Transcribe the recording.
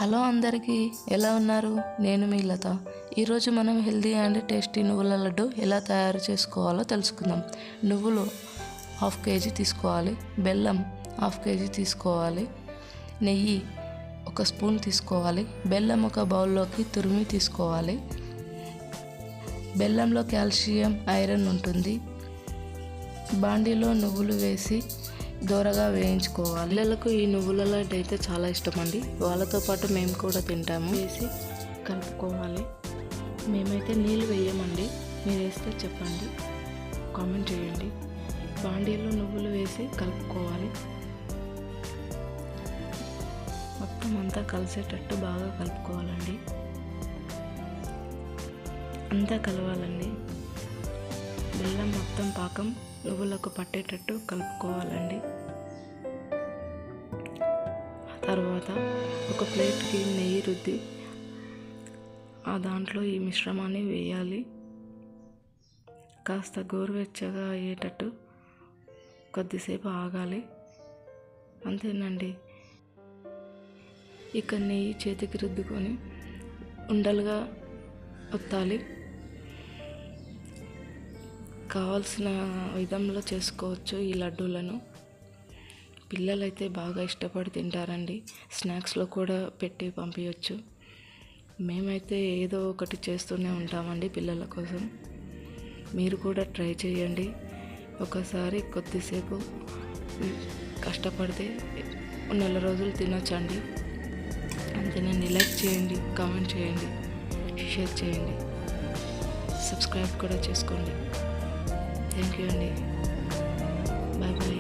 Hello అందరికీ, ఎలా ఉన్నారు? నేను మీ లత. ఈరోజు మనం హెల్దీ అండ్ టేస్టీ నువ్వుల లడ్డు ఎలా తయారు చేసుకోవాలో తెలుసుకుందాం. నువ్వులు 1/2 kg తీసుకోవాలి, బెల్లం 1/2 kg తీసుకోవాలి, నెయ్యి 1 స్పూన్ తీసుకోవాలి, బెల్లం ఒక బౌల్లోకి తురిమి తీసుకోవాలి. బెల్లంలో కాల్షియం, ఐరన్ ఉంటుంది. బాండీలో నువ్వులు వేసి దోరగా వేయించుకోవాలి. పిల్లలకు ఈ నువ్వుల లడ్డు అయితే చాలా ఇష్టం అండి. వాళ్ళతో పాటు మేము కూడా తింటాము. వేసి కలుపుకోవాలి. మేమైతే నీళ్ళు వేయమండి, మీరు వేస్తే చెప్పండి, కామెంట్ చేయండి. బాండీలో నువ్వులు వేసి కలుపుకోవాలి. మొత్తం అంతా కలిసేటట్టు బాగా కలుపుకోవాలండి. అంతా కలవాలండి. బెల్లం మొత్తం పాకం నువ్వులకు పట్టేటట్టు కలుపుకోవాలండి. తర్వాత ఒక ప్లేట్కి నెయ్యి రుద్ది ఆ దాంట్లో ఈ మిశ్రమాన్ని వేయాలి. కాస్త గోరువెచ్చగా అయ్యేటట్టు కొద్దిసేపు ఆగాలి. అంతేనండి. ఇక నెయ్యి చేతికి రుద్దుకొని ఉండలుగా ఒత్తాలి. కావాల్సిన విధంలో చేసుకోవచ్చు ఈ లడ్డూలను. పిల్లలైతే బాగా ఇష్టపడి తింటారండి. స్నాక్స్లో కూడా పెట్టి పంపించవచ్చు. మేమైతే ఏదో ఒకటి చేస్తూనే ఉంటామండి పిల్లల కోసం. మీరు కూడా ట్రై చేయండి. ఒకసారి కొద్దిసేపు కష్టపడితే నెల రోజులు తినొచ్చండి. అంతేనండి. లైక్ చేయండి, కామెంట్ చేయండి, షేర్ చేయండి, సబ్స్క్రైబ్ కూడా చేసుకోండి. థ్యాంక్ యూ అండి. Bye bye.